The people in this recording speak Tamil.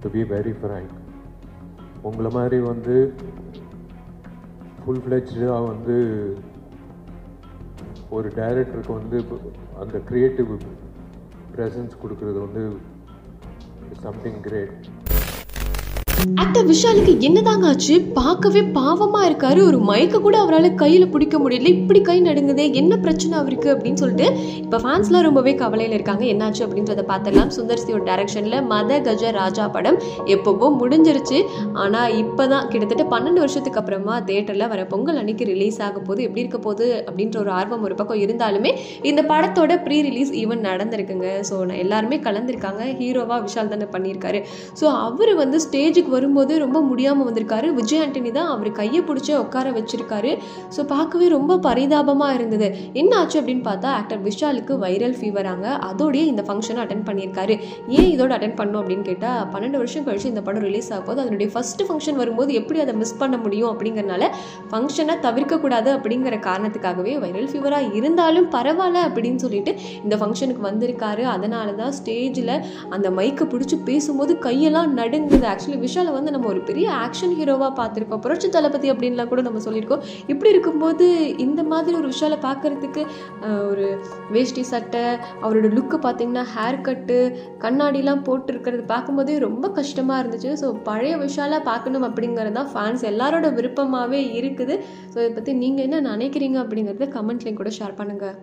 To be very Frank. உங்களை மாதிரி வந்து ஃபுல் ஃப்ளெஜ்டாக வந்து ஒரு டைரக்டருக்கு வந்து அந்த க்ரியேட்டிவ் ப்ரெசன்ஸ் கொடுக்குறது வந்து சம்திங் கிரேட். ஆக்டர் விஷாலுக்கு என்னதாங்க ஆச்சு? பார்க்கவே பாவமா இருக்காரு. ஒரு மைக்க கூட அவரால் கையில பிடிக்க முடியல. இப்படி கை நடுங்குதே, என்ன பிரச்சனை அவருக்கு அப்படின்னு சொல்லிட்டு இப்போ ஃபேன்ஸ்லாம் ரொம்பவே கவலையில் இருக்காங்க. என்னாச்சு அப்படின்றத பார்த்துடலாம். சுந்தர் சியோட டைரக்ஷனில் மத கஜ ராஜா படம் எப்போவோ முடிஞ்சிருச்சு. ஆனால் இப்போ தான் கிட்டத்தட்ட 12 வருஷத்துக்கு அப்புறமா தேட்டரில் வர பொங்கல் அன்னைக்கு ரிலீஸ் ஆக போது. எப்படி இருக்க போகுது அப்படின்ற ஒரு ஆர்வம் ஒரு பக்கம் இருந்தாலுமே இந்த படத்தோட ப்ரீ ரிலீஸ் ஈவென்ட் நடந்திருக்குங்க. ஸோ எல்லாருமே கலந்துருக்காங்க. ஹீரோவாக விஷால் தானே பண்ணியிருக்காரு. ஸோ அவர் வந்து ஸ்டேஜுக்கு வரும்போது ரொம்ப முடியாமல் வந்திருக்காரு. விஜய் ஆண்டனி தான் அவர் கையை பிடிச்சி உட்கார வச்சிருக்காரு. ஸோ பார்க்கவே ரொம்ப பரிதாபமாக இருந்தது. என்ன ஆச்சு அப்படின்னு பார்த்தா ஆக்டர் விஷாலுக்கு வைரல் ஃபீவராங்க. அதோடய இந்த ஃபங்க்ஷனை அட்டென்ட் பண்ணியிருக்காரு. ஏன் இதோட அட்டென்ட் பண்ணணும் அப்படின்னு கேட்டால் 12 வருஷம் கழிச்சு இந்த படம் ரிலீஸ் ஆக போது அதனுடைய ஃபர்ஸ்ட் ஃபங்க்ஷன் வரும்போது எப்படி அதை மிஸ் பண்ண முடியும் அப்படிங்கிறனால ஃபங்க்ஷனை தவிர்க்கக்கூடாது அப்படிங்கிற காரணத்துக்காகவே வைரல் ஃபீவராக இருந்தாலும் பரவாயில்ல அப்படின்னு சொல்லிட்டு இந்த ஃபங்க்ஷனுக்கு வந்திருக்காரு. அதனால தான் ஸ்டேஜில் அந்த மைக்கை பிடிச்சி பேசும்போது கையெல்லாம் நடுங்குது. ஆக்சுவலி விஷாலை வந்து நம்ம ஒரு பெரிய ஆக்ஷன் ஹீரோவாக பார்த்துருக்கோம். புரட்சி தளபதி அப்படின்லாம் கூட நம்ம சொல்லியிருக்கோம். இப்படி இருக்கும்போது இந்த மாதிரி ஒரு விஷாலை பார்க்குறதுக்கு ஒரு வேஷ்டி சட்டை, அவரோட லுக்கு பார்த்திங்கன்னா ஹேர் கட்டு, கண்ணாடிலாம் போட்டுருக்கிறது பார்க்கும்போதே ரொம்ப கஷ்டமாக இருந்துச்சு. ஸோ பழைய விஷாலாக பார்க்கணும் அப்படிங்கிறது தான் ஃபேன்ஸ் எல்லாரோட விருப்பமாகவே இருக்குது. ஸோ இதை பற்றி நீங்கள் என்ன நினைக்கிறீங்க அப்படிங்கிறத கமெண்ட்லேயும் கூட ஷேர் பண்ணுங்கள்.